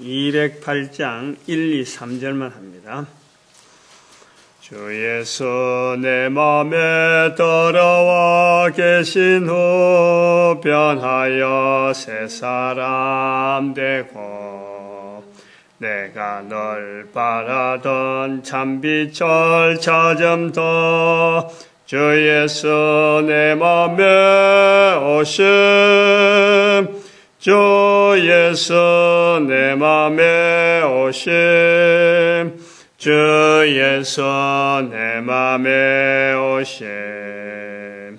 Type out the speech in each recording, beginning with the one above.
208장 1, 2, 3절만 합니다. 주 예수 내 맘에 들어와 계신 후 변하여 새 사람 되고 내가 널 바라던 참빛을 찾음도 주 예수 내 맘에 오심 주 예수 내 맘에 오심 주 예수 내 맘에 오심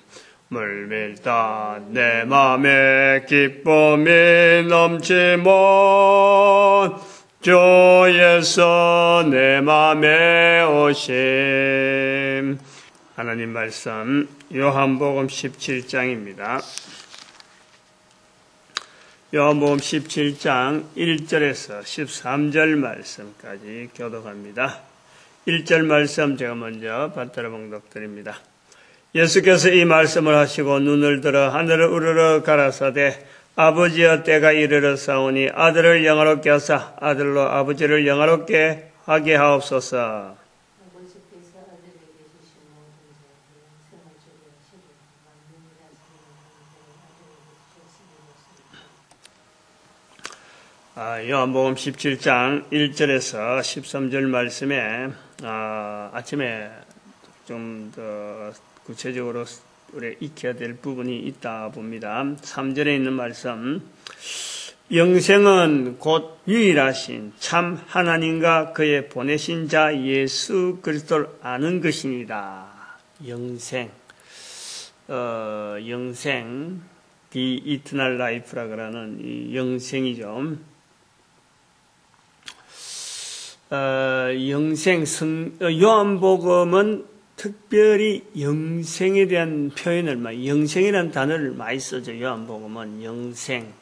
물밀다 내 맘에 기쁨이 넘치면 주 예수 내 맘에 오심. 하나님 말씀 요한복음 17장입니다. 요한복음 17장 1절에서 13절 말씀까지 교독합니다. 1절 말씀 제가 먼저 받들어 봉독드립니다. 예수께서 이 말씀을 하시고 눈을 들어 하늘을 우러러 가라사대 아버지여 때가 이르러 사오니 아들을 영화롭게 하사 아들로 아버지를 영화롭게 하게 하옵소서. 요한복음 17장 1절에서 13절 말씀에 아침에 좀 더 구체적으로 우리 익혀야 될 부분이 있다 봅니다. 3절에 있는 말씀 영생은 곧 유일하신 참 하나님과 그의 보내신 자 예수 그리스도를 아는 것이니라. 영생 영생 The Eternal Life라 그러는 이 영생이죠. 요한복음은 특별히 영생에 대한 표현을 영생이라는 단어를 많이 쓰죠. 요한복음은 영생.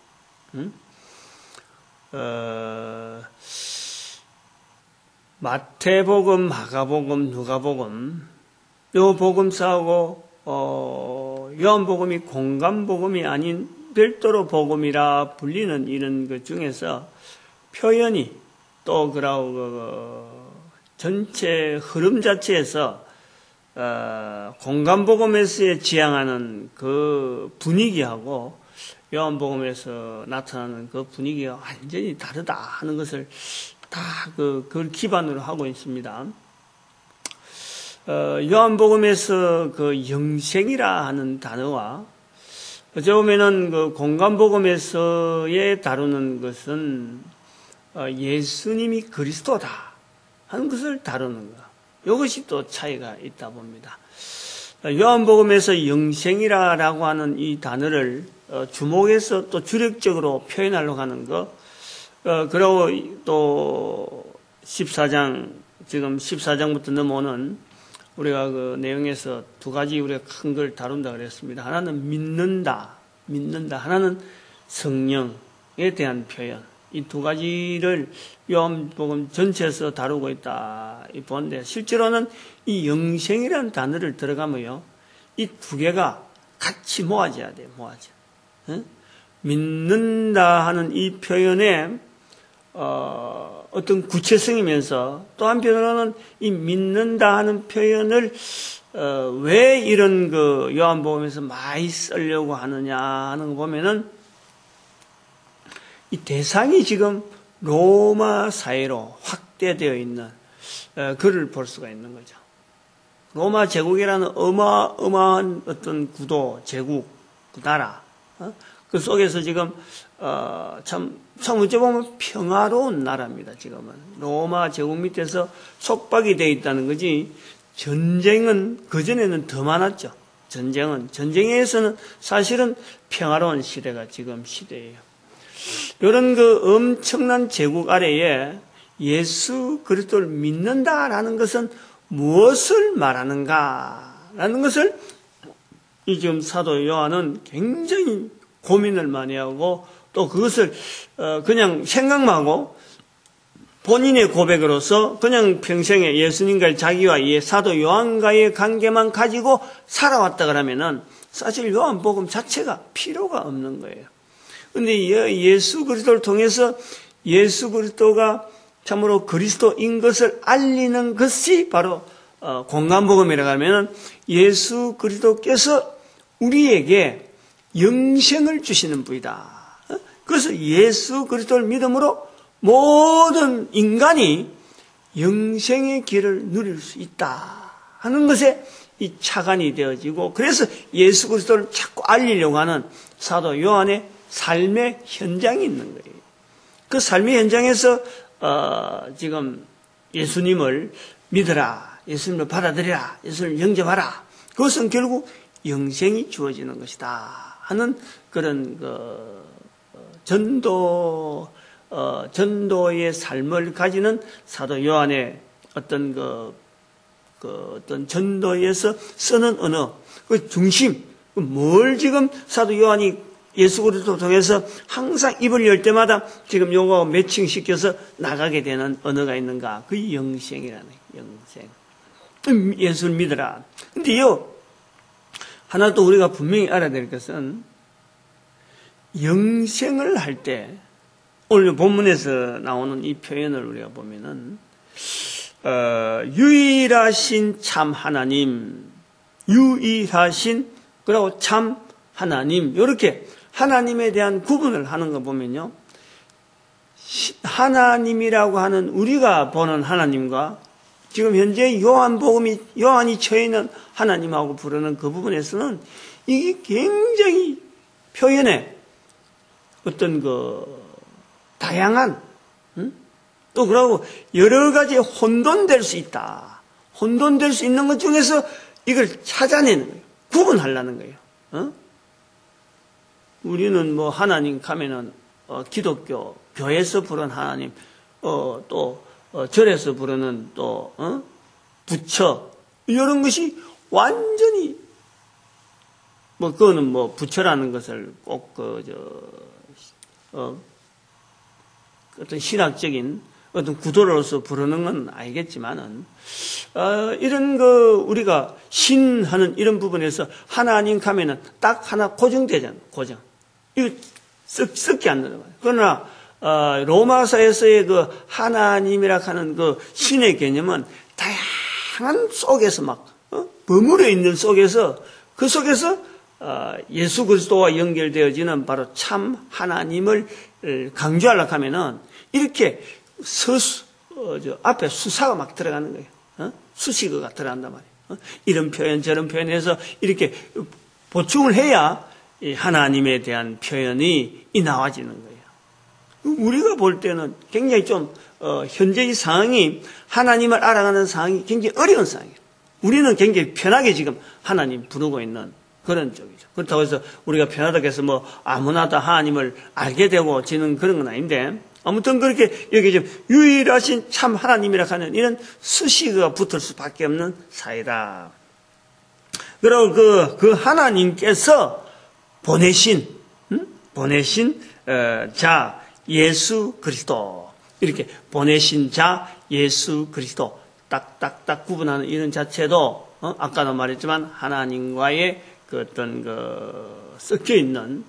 마태복음, 마가복음, 누가복음 요 복음사하고 요한복음이 공간복음이 아닌 별도로 복음이라 불리는 이런 것 중에서 표현이 또 전체 흐름 자체에서 공간복음에서의 지향하는 그 분위기하고 요한복음에서 나타나는 그 분위기가 완전히 다르다 하는 것을 다 그걸 기반으로 하고 있습니다. 요한복음에서 그 영생이라 하는 단어와 어찌 보면은 그 공간복음에서의 다루는 것은 예수님이 그리스도다 하는 것을 다루는 것. 이것이 또 차이가 있다 봅니다. 요한복음에서 영생이라고 하는 이 단어를 주목해서 또 주력적으로 표현하려고 하는 것. 그리고 또 14장, 지금 14장부터 넘어오는 우리가 그 내용에서 두 가지 우리가 큰 걸 다룬다 그랬습니다. 하나는 믿는다. 하나는 성령에 대한 표현. 이 두 가지를 요한복음 전체에서 다루고 있다. 보는데 실제로는 이 영생이라는 단어를 들어가면요, 이 두 개가 같이 모아져야 돼요. 믿는다 하는 이 표현에 어떤 구체성이면서 또 한편으로는 이 믿는다 하는 표현을 왜 이런 그 요한복음에서 많이 쓰려고 하느냐 하는 거 보면은 이 대상이 지금 로마 사회로 확대되어 있는 그를 볼 수가 있는 거죠. 로마 제국이라는 어마어마한 어떤 구도, 제국, 그 나라, 그 속에서 지금 참 어찌 보면 평화로운 나라입니다. 지금은 로마 제국 밑에서 속박이 되어 있다는 거지. 전쟁은 그전에는 더 많았죠. 전쟁에서는 사실은 평화로운 시대가 지금 시대예요. 이런 그 엄청난 제국 아래에 예수 그리스도를 믿는다라는 것은 무엇을 말하는가라는 것을 이 지금 사도 요한은 굉장히 고민을 많이 하고 또 그것을 그냥 생각만 하고 본인의 고백으로서 그냥 평생에 예수님과 자기와 사도 요한과의 관계만 가지고 살아왔다 그러면은 사실 요한복음 자체가 필요가 없는 거예요. 그런데 예수 그리스도를 통해서 예수 그리스도가 참으로 그리스도인 것을 알리는 것이 바로 공간복음이라고 하면 예수 그리스도께서 우리에게 영생을 주시는 분이다. 그래서 예수 그리스도를 믿음으로 모든 인간이 영생의 길을 누릴 수 있다 하는 것에 이 차관이 되어지고, 그래서 예수 그리스도를 자꾸 알리려고 하는 사도 요한의 삶의 현장이 있는 거예요. 그 삶의 현장에서 지금 예수님을 믿어라, 예수님을 받아들여라, 예수님을 영접하라. 그것은 결국 영생이 주어지는 것이다 하는 그런 전도의 삶을 가지는 사도 요한의 어떤 어떤 전도에서 쓰는 언어, 그 중심, 뭘 지금 사도 요한이 예수 그리스도 통해서 항상 입을 열 때마다 지금 요거 매칭시켜서 나가게 되는 언어가 있는가? 그 영생이라는 거예요. 영생. 예수를 믿어라. 근데요, 하나 또 우리가 분명히 알아야 될 것은 영생을 할 때, 오늘 본문에서 나오는 이 표현을 우리가 보면은 유일하신 참 하나님, 유일하신 그리고 참 하나님, 이렇게 하나님에 대한 구분을 하는 거 보면요, 하나님이라고 하는 우리가 보는 하나님과 지금 현재 요한이 처해 있는 하나님하고 부르는 그 부분에서는 이게 굉장히 표현에 어떤 다양한, 또 그러고 여러 가지 혼돈될 수 있다. 혼돈될 수 있는 것 중에서 이걸 찾아내는 거예요. 구분하려는 거예요. 우리는 뭐 하나님 가면은 기독교 교회에서 부르는 하나님, 또 절에서 부르는 또 부처, 이런 것이 완전히 그거는 부처라는 것을 꼭 어떤 신학적인 어떤 구도로서 부르는 건 알겠지만은, 이런 우리가 신하는 이런 부분에서 하나님 가면은 딱 하나 고정되잖아요. 고정. 이거 썩지 않는 거예요. 그러나, 로마서에서의 그 하나님이라 하는 그 신의 개념은 다양한 속에서 버무려 있는 속에서, 그 속에서, 예수 그리스도와 연결되어지는 바로 참 하나님을 강조하려고 하면은 이렇게 앞에 수사가 막 들어가는 거예요. 수식어가 들어간단 말이에요. 이런 표현 저런 표현해서 이렇게 보충을 해야 하나님에 대한 표현이 나와지는 거예요. 우리가 볼 때는 굉장히 좀 현재의 상황이, 하나님을 알아가는 상황이 굉장히 어려운 상황이에요. 우리는 굉장히 편하게 지금 하나님 부르고 있는 그런 쪽이죠. 그렇다고 해서 우리가 편하다고 해서 아무나 다 하나님을 알게 되고 지는 그런 건 아닌데, 아무튼 그렇게 여기 지금 유일하신 참 하나님이라 하는 이런 수식어가 붙을 수밖에 없는 사이다. 그리고 그 하나님께서 보내신 자 예수 그리스도, 이렇게 보내신 자 예수 그리스도 딱딱딱 구분하는 이런 자체도 아까도 말했지만 하나님과의 어떤 섞여 있는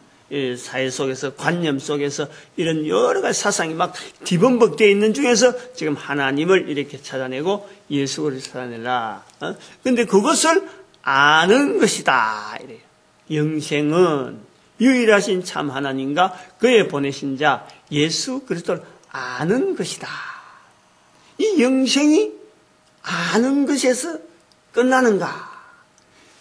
사회 속에서, 관념 속에서 이런 여러 가지 사상이 막 뒤범벅되어 있는 중에서 지금 하나님을 이렇게 찾아내고 예수 그리스도를 찾아내라. 근데 그것을 아는 것이다. 이래요. 영생은 유일하신 참 하나님과 그의 보내신 자 예수 그리스도를 아는 것이다. 이 영생이 아는 것에서 끝나는가?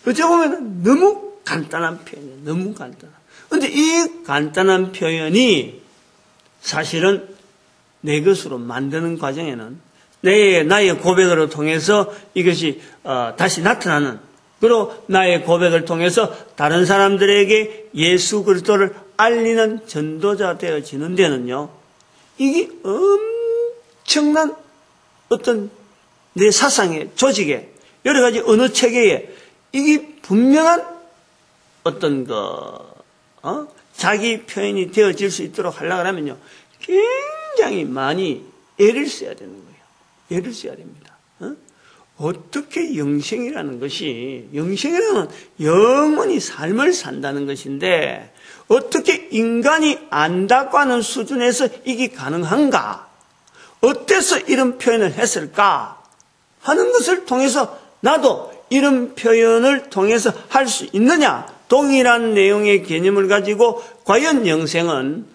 어찌 보면 너무 간단한 표현이에요. 너무 간단한. 그런데 이 간단한 표현이 사실은 내 것으로 만드는 과정에는 나의 고백으로 통해서 이것이 다시 나타나는, 그리고 나의 고백을 통해서 다른 사람들에게 예수 그리스도를 알리는 전도자 되어지는 데는요, 이게 엄청난 어떤 내 사상의 조직에, 여러 가지 언어 체계에 이게 분명한 어떤 자기 표현이 되어질 수 있도록 하려고 하면요, 굉장히 많이 애를 써야 되는 거예요. 애를 써야 됩니다. 어떻게 영생이라는 것이, 영생이라는 영원히 삶을 산다는 것인데, 어떻게 인간이 안다고 하는 수준에서 이게 가능한가? 어때서 이런 표현을 했을까? 하는 것을 통해서 나도 이런 표현을 통해서 할 수 있느냐? 동일한 내용의 개념을 가지고 과연 영생은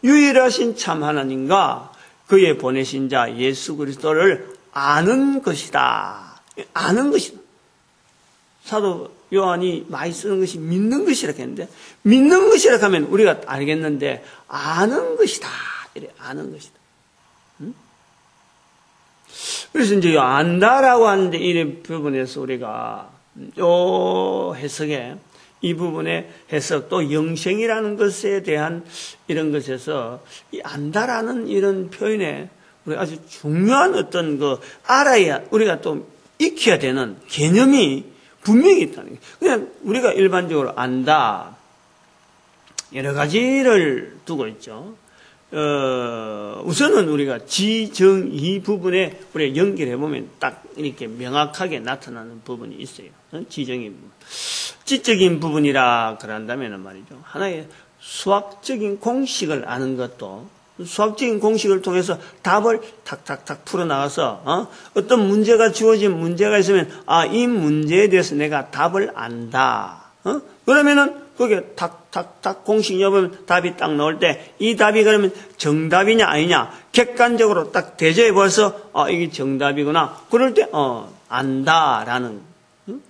유일하신 참 하나님과 그의 보내신 자 예수 그리스도를 아는 것이다. 아는 것이다. 사도 요한이 많이 쓰는 것이 믿는 것이라고 했는데, 믿는 것이라고 하면 우리가 알겠는데 아는 것이다. 이래 아는 것이다. 그래서 이제 안다라고 하는데 이 부분에서 우리가 요 해석에 이 부분의 해석 또 영생이라는 것에 대한 이런 것에서 이 안다라는 이런 표현에 우리가 아주 중요한 어떤 그 알아야 우리가 또 익혀야 되는 개념이 분명히 있다는 거예요. 그냥 우리가 일반적으로 안다 여러 가지를 두고 있죠. 우선은 우리가 지정이 부분에 우리가 연결해 보면 딱 이렇게 명확하게 나타나는 부분이 있어요. 지정이 부분. 지적인 부분이라 그런다면 말이죠. 하나의 수학적인 공식을 아는 것도 수학적인 공식을 통해서 답을 탁탁탁 풀어나가서 어떤 문제가 주어진 문제가 있으면 이 문제에 대해서 내가 답을 안다. 그러면은 거기에 탁탁탁 공식 여보면 답이 딱 나올 때 이 답이 그러면 정답이냐 아니냐 객관적으로 딱 대조해 봐서 이게 정답이구나. 그럴 때 안다라는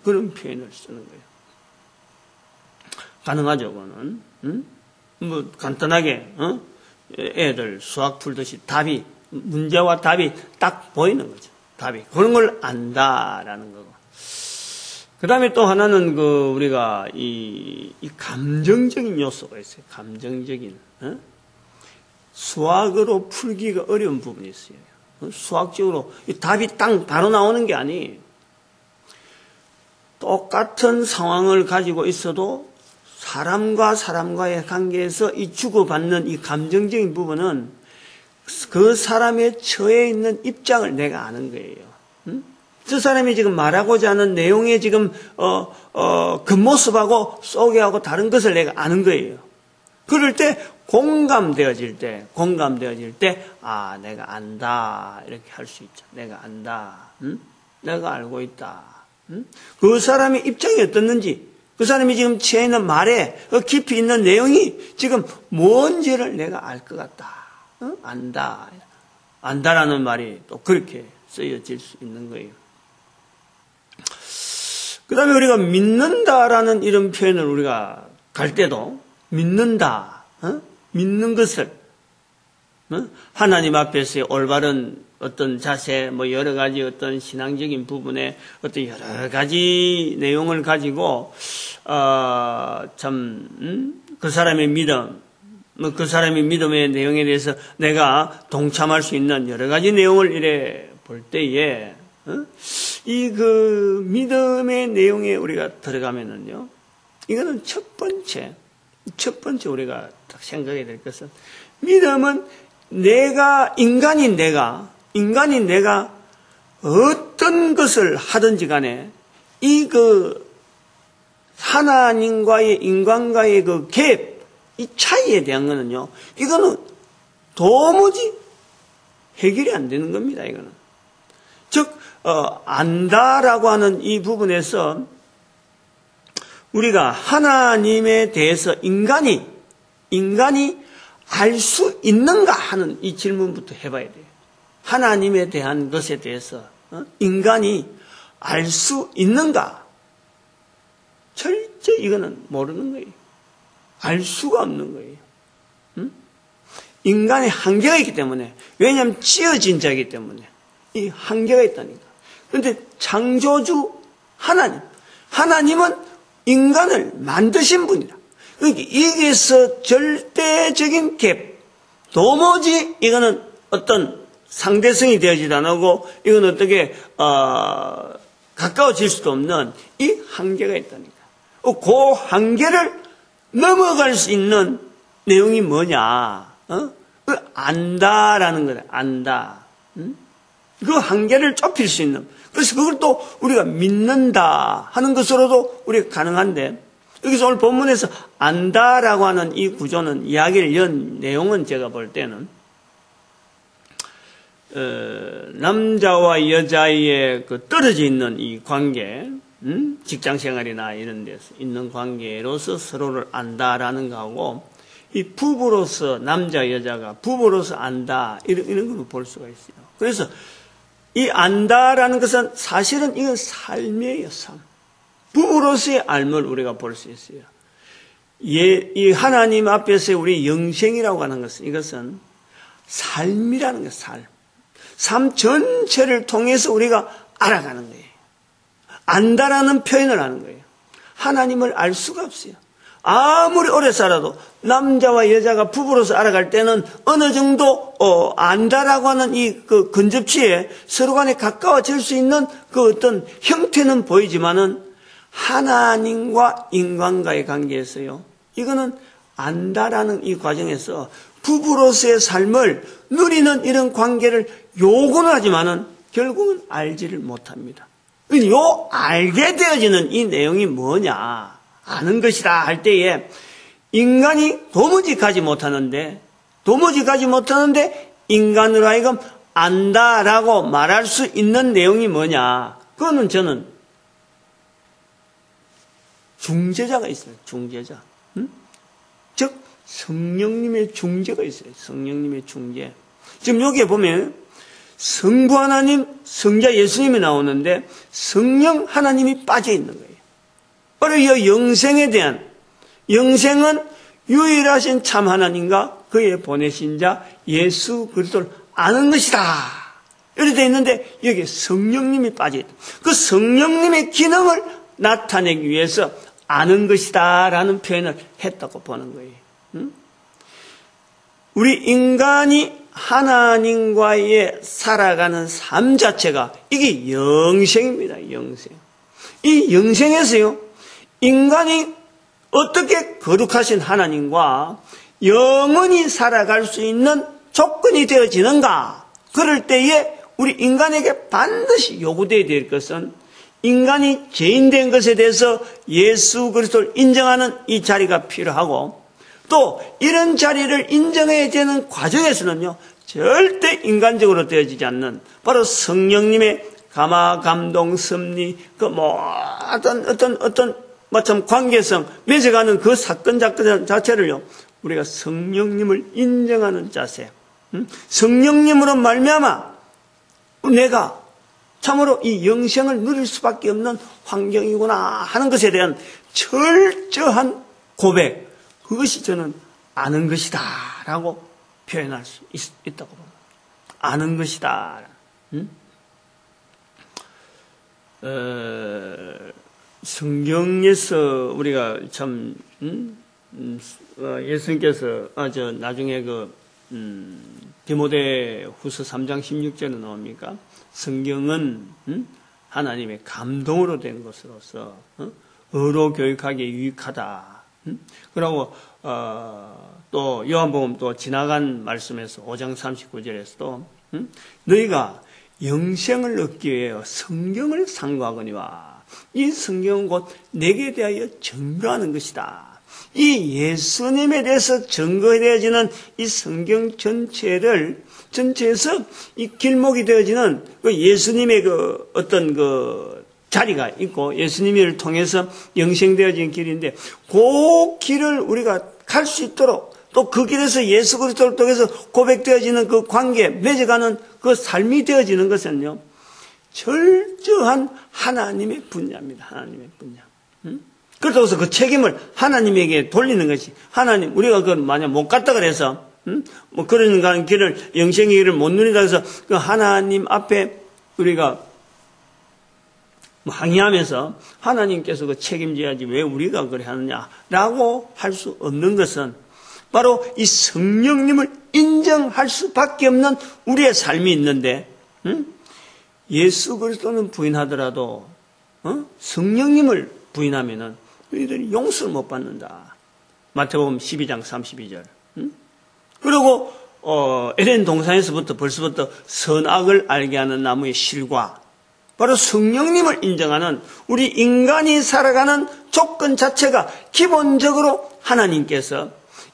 그런 표현을 쓰는 거예요. 가능하죠, 그거는. 뭐 간단하게 애들 수학 풀듯이 답이 문제와 답이 딱 보이는 거죠. 답이 그런 걸 안다라는 거고. 그 다음에 또 하나는 우리가 이 감정적인 요소가 있어요. 감정적인. 수학으로 풀기가 어려운 부분이 있어요. 수학적으로 이 답이 딱 바로 나오는 게 아니에요. 똑같은 상황을 가지고 있어도 사람과 사람과의 관계에서 이 주고받는 이 감정적인 부분은 그 사람의 처해 있는 입장을 내가 아는 거예요. 저 사람이 지금 말하고자 하는 내용의 지금 겉모습하고 속에하고 다른 것을 내가 아는 거예요. 그럴 때 공감되어질 때 내가 안다 이렇게 할 수 있죠. 내가 안다. 내가 알고 있다. 그 사람의 입장이 어떻는지 그 사람이 지금 취해 있는 말에 깊이 있는 내용이 지금 뭔지를 내가 알 것 같다. 안다. 안다라는 말이 또 그렇게 쓰여질 수 있는 거예요. 그 다음에 우리가 믿는다라는 이런 표현을 우리가 갈 때도 믿는다. 믿는 것을 하나님 앞에서의 올바른 어떤 자세, 여러 가지 어떤 신앙적인 부분에 어떤 여러 가지 내용을 가지고, 그 사람의 믿음, 그 사람의 믿음의 내용에 대해서 내가 동참할 수 있는 여러 가지 내용을 이래 볼 때에, 믿음의 내용에 우리가 들어가면은요, 이거는 첫 번째 우리가 딱 생각해야 될 것은, 믿음은 인간인 내가 어떤 것을 하든지 간에 하나님과의 인간과의 갭, 이 차이에 대한 거는요, 이거는 도무지 해결이 안 되는 겁니다, 이거는. 즉, 안다라고 하는 이 부분에서 우리가 하나님에 대해서 인간이 알 수 있는가 하는 이 질문부터 해봐야 돼요. 하나님에 대한 것에 대해서 인간이 알 수 있는가? 절대 이거는 모르는 거예요. 알 수가 없는 거예요. 인간의 한계가 있기 때문에, 왜냐하면 찌어진 자이기 때문에 이 한계가 있다니까. 그런데 창조주 하나님은 인간을 만드신 분이다. 그러니까 이게서 절대적인 갭, 도무지 이거는 어떤 상대성이 되어지도 않고 이건 어떻게 가까워질 수도 없는 이 한계가 있다니까. 그 한계를 넘어갈 수 있는 내용이 뭐냐? 안다라는 거다. 안다. 그 한계를 좁힐 수 있는. 그래서 그걸 또 우리가 믿는다 하는 것으로도 우리가 가능한데, 여기서 오늘 본문에서 안다라고 하는 이 구조는, 이야기를 연 내용은 제가 볼 때는 남자와 여자의 그 떨어져 있는 이 관계, 직장 생활이나 이런 데서 있는 관계로서 서로를 안다라는 거하고, 이 부부로서, 남자 여자가 부부로서 안다, 이런 걸 볼 수가 있어요. 그래서 이 안다라는 것은 사실은 이건 삶이에요, 삶. 부부로서의 삶을 우리가 볼 수 있어요. 이 하나님 앞에서 우리 영생이라고 하는 것은, 이것은 삶이라는 거예요, 삶. 삶 전체를 통해서 우리가 알아가는 거예요. 안다라는 표현을 하는 거예요. 하나님을 알 수가 없어요. 아무리 오래 살아도 남자와 여자가 부부로서 알아갈 때는 어느 정도 안다라고 하는 이 그 근접치에 서로 간에 가까워질 수 있는 그 어떤 형태는 보이지만은 하나님과 인간과의 관계에서요, 이거는 안다라는 이 과정에서 부부로서의 삶을 누리는 이런 관계를 요구는 하지만은 결국은 알지를 못합니다. 요 알게 되어지는 이 내용이 뭐냐, 아는 것이다 할 때에 인간이 도무지 가지 못하는데 인간으로 하여금 안다라고 말할 수 있는 내용이 뭐냐, 그거는 저는 중재자가 있어요. 중재자. 즉 성령님의 중재가 있어요. 성령님의 중재. 지금 여기에 보면 성부 하나님, 성자 예수님이 나오는데 성령 하나님이 빠져 있는 거예요. 바로 이 영생에 대한, 영생은 유일하신 참 하나님과 그의 보내신 자 예수 그리스도를 아는 것이다, 이렇게 되어 있는데 여기에 성령님이 빠져 있다. 그 성령님의 기능을 나타내기 위해서 아는 것이다 라는 표현을 했다고 보는 거예요. 우리 인간이 하나님과의 살아가는 삶 자체가 이게 영생입니다. 영생. 이 영생에서요, 인간이 어떻게 거룩하신 하나님과 영원히 살아갈 수 있는 조건이 되어지는가, 그럴 때에 우리 인간에게 반드시 요구되어야 될 것은 인간이 죄인된 것에 대해서 예수 그리스도를 인정하는 이 자리가 필요하고, 또 이런 자리를 인정해야 되는 과정에서는요, 절대 인간적으로 되어지지 않는 바로 성령님의 감화, 감동, 섭리, 그 어떤 참 관계성, 맺어가는 그 사건 자체를요, 우리가 성령님을 인정하는 자세, 성령님으로 말미암아 내가 참으로 이 영생을 누릴 수밖에 없는 환경이구나 하는 것에 대한 철저한 고백, 그것이 저는 아는 것이다 라고 표현할 수 있다고 봅니다. 아는 것이다. 성경에서 우리가 참 예수님께서 나중에 디모데 후서 3장 16절에 나옵니까? 성경은 하나님의 감동으로 된 것으로서 의로 교육하기에 유익하다. 그리고 또 요한복음 또 지나간 말씀에서 5장 39절에서도 너희가 영생을 얻기 위해 성경을 상고하거니와 이 성경은 곧 내게 대하여 증거하는 것이다. 이 예수님에 대해서 증거되어지는 이 성경 전체에서 이 길목이 되어지는 그 예수님의 그 어떤 그 자리가 있고 예수님을 통해서 영생되어진 길인데, 그 길을 우리가 갈 수 있도록 또 그 길에서 예수 그리스도를 통해서 고백되어지는 그 관계, 맺어가는 그 삶이 되어지는 것은요, 철저한 하나님의 분야입니다. 하나님의 분야. 그렇다고 그 책임을 하나님에게 돌리는 것이, 하나님, 우리가 그걸 만약 못 갔다 그래서, 그런 길을, 영생의 길을 못 누린다 해서 그 하나님 앞에 우리가 항의하면서 하나님께서 그 책임져야지 왜 우리가 그래 하느냐라고 할 수 없는 것은 바로 이 성령님을 인정할 수밖에 없는 우리의 삶이 있는데, 예수 그리스도는 부인하더라도 성령님을 부인하면은 너희들이 용서를 못 받는다. 마태복음 12장 32절. 그리고 에덴 동산에서부터 벌써부터 선악을 알게 하는 나무의 실과, 바로 성령님을 인정하는 우리 인간이 살아가는 조건 자체가 기본적으로 하나님께서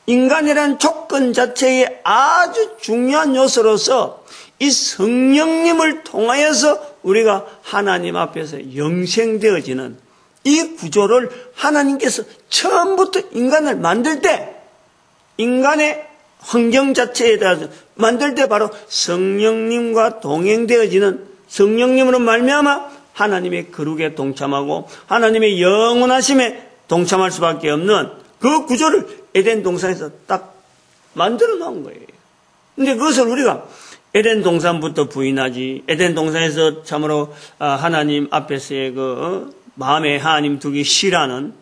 인간이라는 조건 자체의 아주 중요한 요소로서 이 성령님을 통하여서 우리가 하나님 앞에서 영생되어지는 이 구조를 하나님께서 처음부터 인간을 만들 때 인간의 환경 자체에 대해서 만들 때 바로 성령님과 동행되어지는 성령님으로 말미암아 하나님의 거룩에 동참하고 하나님의 영원하심에 동참할 수밖에 없는 그 구조를 에덴 동산에서 딱 만들어 놓은 거예요. 근데 그것을 우리가 에덴 동산부터 부인하지, 에덴 동산에서 참으로 하나님 앞에서의 그 마음에 하나님 두기 싫어하는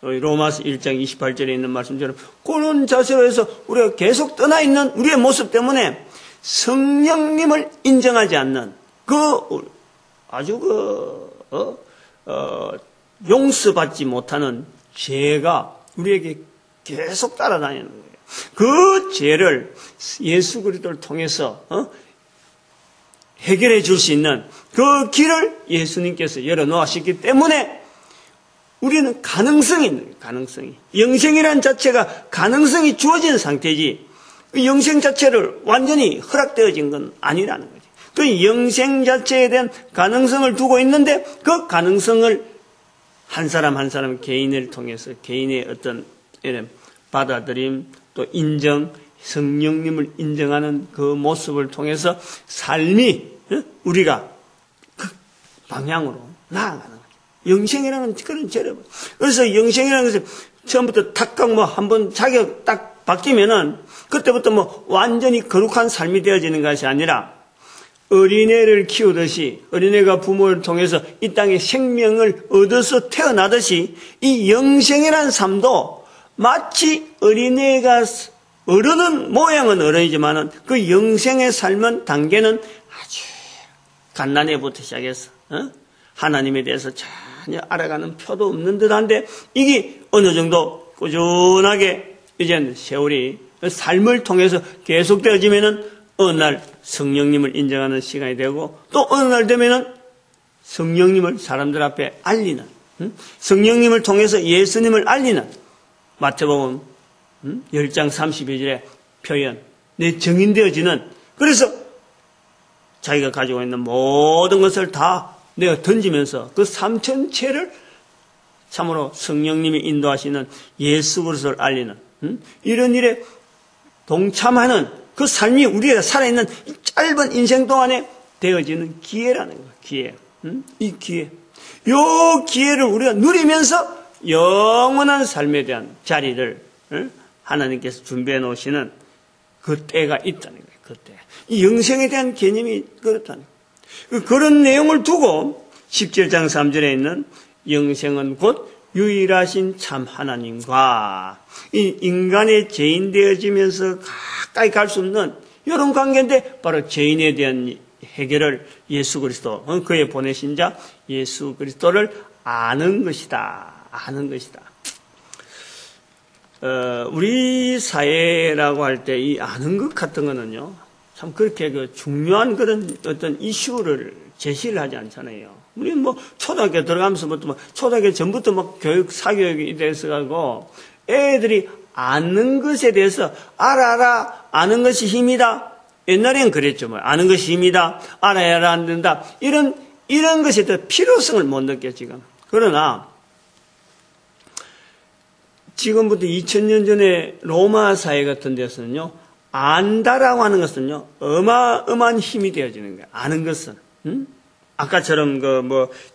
로마서 1장 28절에 있는 말씀처럼 그런 자세로 해서 우리가 계속 떠나 있는 우리의 모습 때문에 성령님을 인정하지 않는 아주 용서받지 못하는 죄가 우리에게 계속 따라다니는 거예요. 그 죄를 예수 그리스도를 통해서 해결해 줄 수 있는 그 길을 예수님께서 열어놓으셨기 때문에 우리는 가능성이 있는 거예요. 가능성이. 영생이라는 자체가 가능성이 주어진 상태지 그 영생 자체를 완전히 허락되어진 건 아니라는 거죠. 그 영생 자체에 대한 가능성을 두고 있는데 그 가능성을 한 사람 한 사람 개인을 통해서 개인의 어떤 이런 받아들임 또 인정 성령님을 인정하는 그 모습을 통해서 삶이 우리가 그 방향으로 나아가는 거죠. 영생이라는 그런 죄를. 그래서 영생이라는 것을 처음부터 탁각 한번 자격 딱 바뀌면은 그때부터 완전히 거룩한 삶이 되어지는 것이 아니라 어린애를 키우듯이 어린애가 부모를 통해서 이 땅에 생명을 얻어서 태어나듯이 이 영생이라는 삶도 마치 어린애가 어른은 모양은 어른이지만은 그 영생의 삶은 단계는 아주 갓난애부터 시작해서 하나님에 대해서 전혀 알아가는 표도 없는 듯한데 이게 어느 정도 꾸준하게 이제 세월이 삶을 통해서 계속되어지면은 어느 날 성령님을 인정하는 시간이 되고 또 어느 날 되면은 성령님을 사람들 앞에 알리는 성령님을 통해서 예수님을 알리는 마태복음 10장 32절의 표현 내 증인되어지는 그래서 자기가 가지고 있는 모든 것을 다 내가 던지면서 그 삼천체를 참으로 성령님이 인도하시는 예수 그리스도를 알리는 이런 일에 동참하는 그 삶이 우리가 살아있는 이 짧은 인생 동안에 되어지는 기회라는 거예요. 기회. 이 기회. 요 기회를 우리가 누리면서 영원한 삶에 대한 자리를 하나님께서 준비해 놓으시는 그 때가 있다는 거예요. 그 때. 이 영생에 대한 개념이 그렇다는 거예요. 그런 내용을 두고 17장 3절에 있는 영생은 곧 유일하신 참 하나님과 이 인간의 죄인 되어지면서 가까이 갈 수 없는 이런 관계인데 바로 죄인에 대한 해결을 예수 그리스도 그의 보내신 자 예수 그리스도를 아는 것이다. 아는 것이다. 우리 사회라고 할 때 이 아는 것 같은 거는요 참 그렇게 중요한 그런 어떤 이슈를 제시를 하지 않잖아요. 우리는 초등학교 들어가면서부터 초등학교 전부터 교육, 사교육이 돼서가고 애들이 아는 것에 대해서 알아라, 아는 것이 힘이다. 옛날엔 그랬죠. 아는 것이 힘이다. 알아야 안 된다. 이런 것에 대한 필요성을 못 느껴, 지금. 그러나, 지금부터 2000년 전에 로마 사회 같은 데서는요, 안다라고 하는 것은요, 어마어마한 힘이 되어지는 거예요. 아는 것은. 아까처럼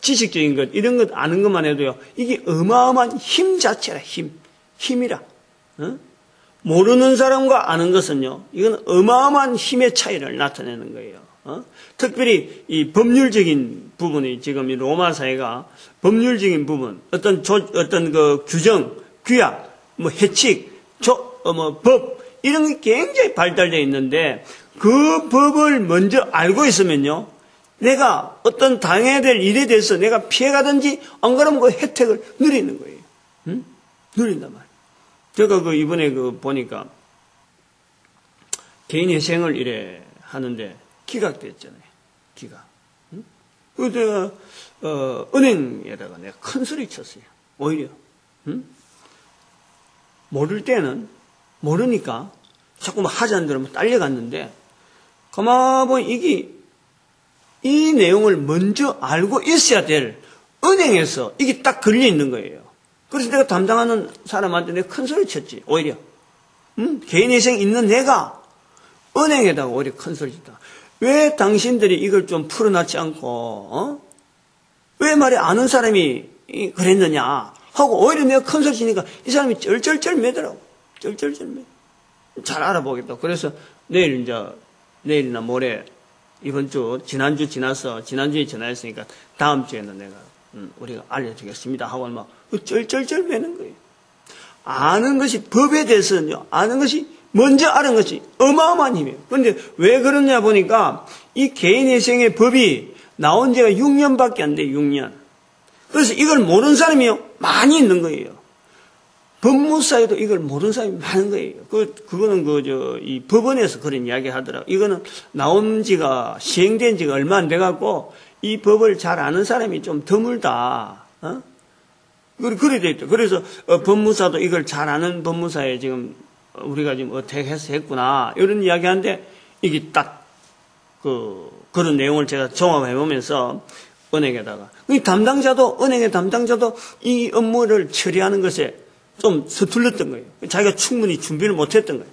지식적인 것, 이런 것 아는 것만 해도요, 이게 어마어마한 힘 자체라, 힘이라. 모르는 사람과 아는 것은요, 이건 어마어마한 힘의 차이를 나타내는 거예요. 특별히 이 법률적인 부분이 지금 이 로마 사회가 법률적인 부분, 어떤 그 규정, 규약, 해칙, 법, 이런 게 굉장히 발달되어 있는데 그 법을 먼저 알고 있으면요, 내가 어떤 당해야 될 일에 대해서 내가 피해가든지 안 그러면 그 혜택을 누리는 거예요. 누린단 말이에요. 제가 이번에 보니까 개인 회생을 이래 하는데 기각됐잖아요. 기각. 그래서 내가 은행에다가 내가 큰 소리 쳤어요. 오히려 모를 때는 모르니까 자꾸 하자는 대로 딸려갔는데 가만 보면 이 내용을 먼저 알고 있어야 될 은행에서 이게 딱 걸려 있는 거예요. 그래서 내가 담당하는 사람한테 내가 큰 소리 쳤지. 오히려 개인회생 있는 내가 은행에다가 오히려 큰 소리 쳤다. 왜 당신들이 이걸 좀 풀어놨지 않고 왜 말이 아는 사람이 그랬느냐 하고 오히려 내가 큰 소리 치니까 이 사람이 쩔쩔쩔 매더라고. 쩔쩔쩔 매. 잘 알아보겠다. 그래서 내일이나 모레 이번 주 지난주 지나서 지난주에 전화했으니까 다음 주에는 내가 우리가 알려주겠습니다 하고 막 쩔쩔쩔 매는 거예요. 아는 것이 법에 대해서는요. 아는 것이 먼저 아는 것이 어마어마한 힘이에요. 그런데 왜 그러냐 보니까 이 개인회생의 법이 나온 지가 6년밖에 안 돼요. 6년. 그래서 이걸 모르는 사람이요 많이 있는 거예요. 법무사에도 이걸 모르는 사람이 많은 거예요. 그거는 이 법원에서 그런 이야기 하더라고요. 이거는 나온 지가, 시행된 지가 얼마 안 돼갖고, 이 법을 잘 아는 사람이 좀 드물다. 그래 돼 있죠. 그래서, 법무사도 이걸 잘 아는 법무사에 지금, 우리가 지금 어떻게 해서 했구나. 이런 이야기 하는데, 이게 딱, 그런 내용을 제가 종합해보면서, 은행에다가. 은행의 담당자도 이 업무를 처리하는 것에 좀 서툴렀던 거예요. 자기가 충분히 준비를 못했던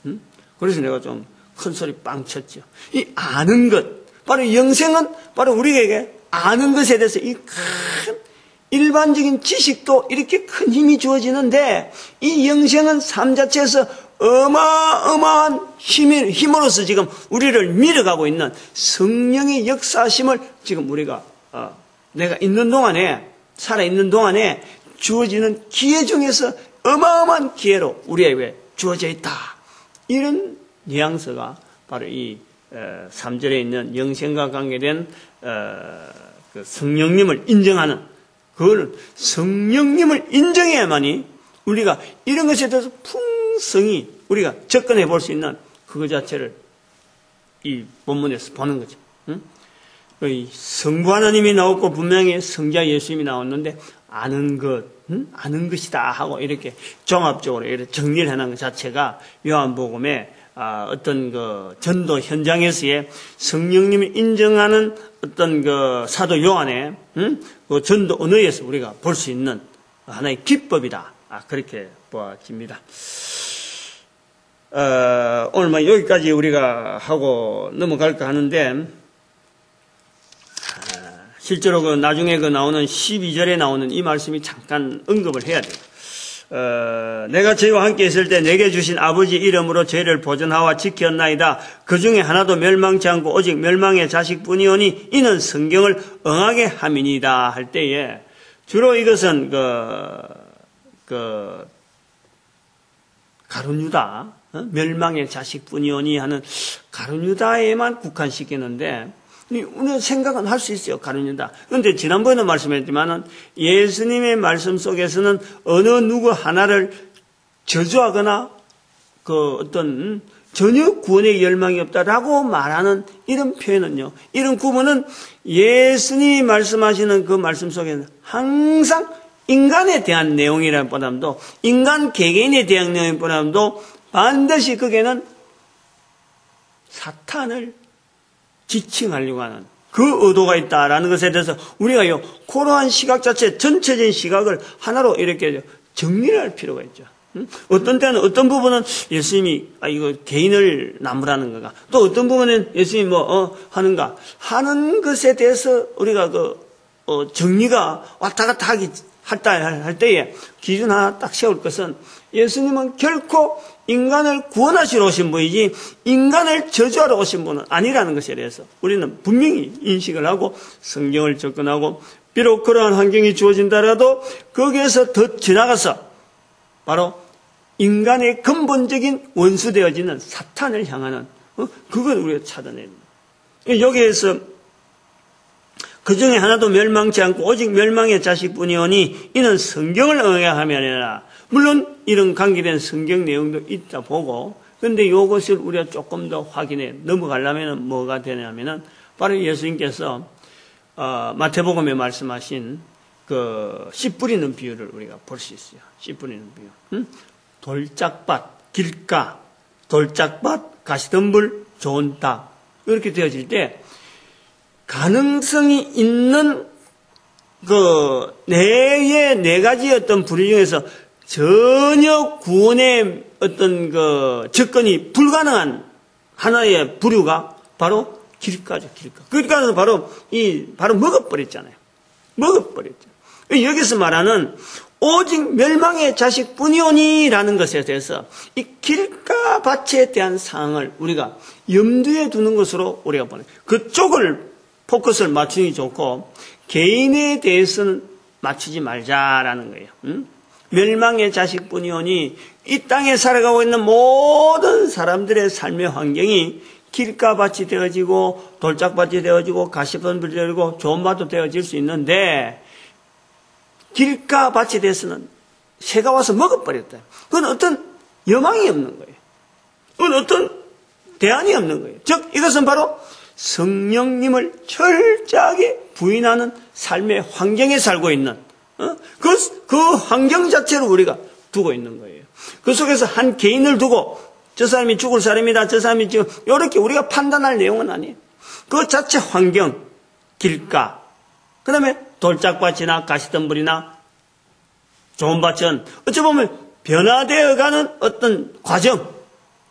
거예요. 그래서 내가 좀 큰 소리 빵 쳤죠. 이 아는 것, 바로 영생은 바로 우리에게 아는 것에 대해서 이 큰 일반적인 지식도 이렇게 큰 힘이 주어지는데 이 영생은 삶 자체에서 어마어마한 힘으로서 지금 우리를 밀어가고 있는 성령의 역사심을 지금 우리가 내가 있는 동안에 살아있는 동안에 주어지는 기회 중에서 어마어마한 기회로 우리에게 주어져 있다. 이런 뉘앙스가 바로 이 3절에 있는 영생과 관계된 그 성령님을 인정하는 그거는 성령님을 인정해야만이 우리가 이런 것에 대해서 풍성히 우리가 접근해 볼 수 있는 그거 자체를 이 본문에서 보는 거죠. 성부 하나님이 나왔고 분명히 성자 예수님이 나왔는데 아는 것이다 하고 이렇게 종합적으로 이렇게 정리를 해놓은 것 자체가 요한복음의 어떤 그 전도 현장에서의 성령님을 인정하는 어떤 그 사도 요한의 그 전도 언어에서 우리가 볼 수 있는 하나의 기법이다. 그렇게 보아집니다. 오늘 여기까지 우리가 하고 넘어갈까 하는데, 실제로 나중에 나오는 12절에 나오는 이 말씀이 잠깐 언급을 해야 돼요. 내가 저희와 함께 있을 때 내게 주신 아버지 이름으로 저희를 보존하와 지켰나이다. 그 중에 하나도 멸망치 않고 오직 멸망의 자식뿐이오니 이는 성경을 응하게 함이니이다 할 때에 주로 이것은 가룟 유다, 멸망의 자식뿐이오니 하는 가룟 유다에만 국한시키는데, 우리가 생각은 할 수 있어요, 가룟 유다. 그런데 지난번에도 말씀했지만은 예수님의 말씀 속에서는 어느 누구 하나를 저주하거나 전혀 구원의 열망이 없다라고 말하는 이런 표현은요, 이런 구분은 예수님이 말씀하시는 그 말씀 속에는 항상 인간에 대한 내용이라기보다도 인간 개개인에 대한 내용보다도 반드시 거기에는 사탄을 지칭하려고 하는 그 의도가 있다라는 것에 대해서 우리가 그러한 시각 자체 전체적인 시각을 하나로 이렇게 정리를 할 필요가 있죠. 어떤 때는 어떤 부분은 예수님이 이거 개인을 나무라는 거가, 또 어떤 부분은 예수님이 하는가 하는 것에 대해서 우리가 정리가 왔다 갔다 할 때에 기준 하나 딱 세울 것은 예수님은 결코 인간을 구원하시러 오신 분이지 인간을 저주하러 오신 분은 아니라는 것에 대해서 우리는 분명히 인식을 하고 성경을 접근하고, 비록 그러한 환경이 주어진다라도 거기에서 더 지나가서 바로 인간의 근본적인 원수되어지는 사탄을 향하는 그걸 우리가 찾아내는 거예요. 여기에서 그 중에 하나도 멸망치 않고 오직 멸망의 자식뿐이오니 이는 성경을 응하게 하면이라. 물론 이런 관계된 성경 내용도 있다 보고, 그런데 이것을 우리가 조금 더 확인해 넘어가려면 뭐가 되냐면은 바로 예수님께서 마태복음에 말씀하신 그 씨 뿌리는 비유를 우리가 볼 수 있어요. 씨 뿌리는 비유. 돌짝밭, 길가, 돌짝밭, 가시덤불, 좋은 땅. 이렇게 되어질 때 가능성이 있는 그 네 가지 어떤 부류 중에서 전혀 구원의 어떤 그 접근이 불가능한 하나의 부류가 바로 길가죠, 길가. 길가는 바로 먹어버렸잖아요. 먹어버렸죠. 여기서 말하는 오직 멸망의 자식뿐이오니라는 것에 대해서 이 길가 밭에 대한 사항을 우리가 염두에 두는 것으로 우리가 보는 그쪽을 포커스를 맞추는 게 좋고 개인에 대해서는 맞추지 말자라는 거예요. 멸망의 자식뿐이오니 이 땅에 살아가고 있는 모든 사람들의 삶의 환경이 길가밭이 되어지고 돌짝밭이 되어지고 가시덤불이 되어지고 좋은 밭도 되어질 수 있는데 길가밭에 대해서는 새가 와서 먹어버렸다. 그건 어떤 여망이 없는 거예요. 그건 어떤 대안이 없는 거예요. 즉 이것은 바로 성령님을 철저하게 부인하는 삶의 환경에 살고 있는 그 환경 자체를 우리가 두고 있는 거예요. 그 속에서 한 개인을 두고 저 사람이 죽을 사람이다. 저 사람이 지금 이렇게 우리가 판단할 내용은 아니에요. 그 자체 환경, 길가, 그 다음에 돌짝밭이나 가시덤불이나 좋은 밭은 어찌 보면 변화되어가는 어떤 과정.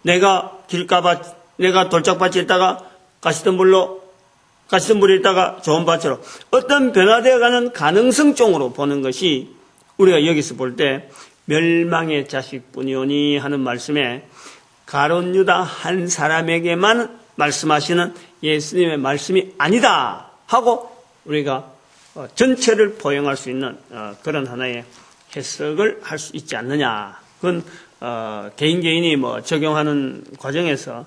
내가 길가밭, 내가 돌짝밭에 있다가 가시덤불에 있다가 좋은 밭으로 어떤 변화되어가는 가능성 쪽으로 보는 것이 우리가 여기서 볼 때 멸망의 자식뿐이오니 하는 말씀에 가룟 유다 한 사람에게만 말씀하시는 예수님의 말씀이 아니다 하고 우리가 전체를 포용할 수 있는 그런 하나의 해석을 할 수 있지 않느냐. 그건 개인이 적용하는 과정에서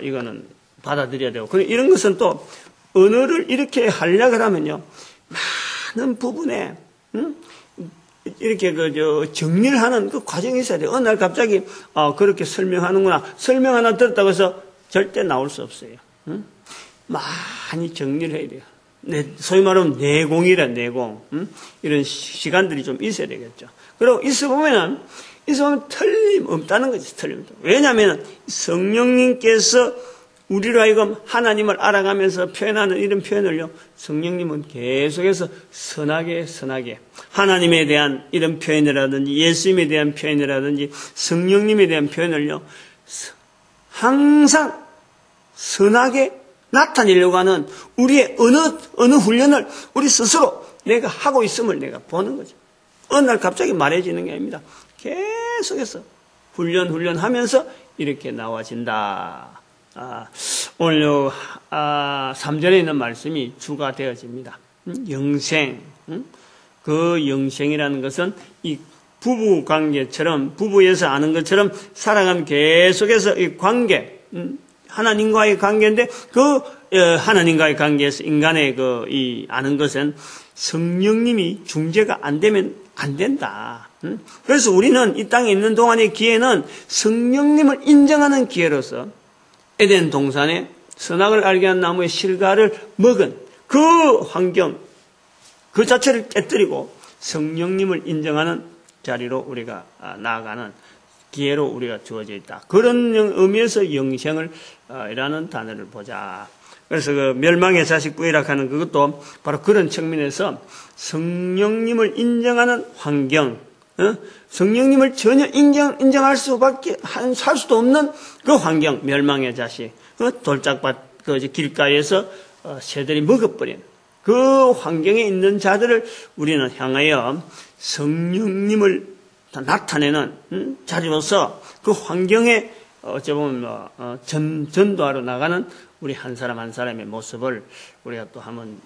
이거는 받아들여야 되고, 이런 것은 또 언어를 이렇게 하려고 하면요 많은 부분에 이렇게 정리를 하는 그 과정이 있어야 돼요. 어느 날 갑자기 그렇게 설명하는구나. 설명 하나 들었다고 해서 절대 나올 수 없어요. 많이 정리를 해야 돼요. 소위 말하면 내공이라 내공. 이런 시간들이 좀 있어야 되겠죠. 그리고 있어보면 틀림없다는 거지. 틀림없다. 왜냐하면 성령님께서 우리로 하여금 하나님을 알아가면서 표현하는 이런 표현을요, 성령님은 계속해서 선하게 하나님에 대한 이런 표현이라든지 예수님에 대한 표현이라든지 성령님에 대한 표현을요 항상 선하게 나타내려고 하는 우리의 어느 훈련을 우리 스스로 내가 하고 있음을 내가 보는 거죠. 어느 날 갑자기 말해지는 게 아닙니다. 계속해서 훈련하면서 이렇게 나와진다. 오늘 3절에 있는 말씀이 주가 되어집니다. 영생. 그 영생이라는 것은 이 부부 관계처럼, 부부에서 아는 것처럼 살아가면 계속해서 이 관계, 하나님과의 관계인데 하나님과의 관계에서 인간의 이 아는 것은 성령님이 중재가 안 되면 안 된다. 그래서 우리는 이 땅에 있는 동안의 기회는 성령님을 인정하는 기회로서 에덴 동산에 선악을 알게 한 나무의 실과를 먹은 그 환경, 그 자체를 깨뜨리고 성령님을 인정하는 자리로 우리가 나아가는 기회로 우리가 주어져 있다. 그런 의미에서 영생을 이라는 단어를 보자. 그래서 그 멸망의 자식 부이락하는 그것도 바로 그런 측면에서 성령님을 인정하는 환경, 성령님을 전혀 인정할 수밖에 살 수도 없는 그 환경, 멸망의 자식, 돌짝밭 길가에서 새들이 먹어버린 그 환경에 있는 자들을 우리는 향하여 성령님을 나타내는 자리로서 그 환경에 어쩌면 전도하러 나가는 우리 한 사람 한 사람의 모습을 우리가 또 한번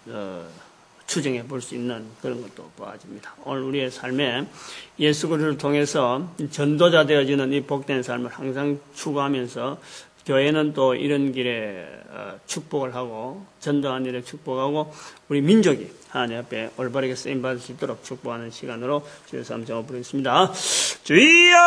추정해 볼 수 있는 그런 것도 보아집니다. 오늘 우리의 삶에 예수 그리스도를 통해서 전도자 되어지는 이 복된 삶을 항상 추구하면서 교회는 또 이런 길에 축복을 하고 전도하는 일에 축복하고 우리 민족이 하나님 앞에 올바르게 쓰임받을 수 있도록 축복하는 시간으로 주여 삼 정을 부르겠습니다. 주여!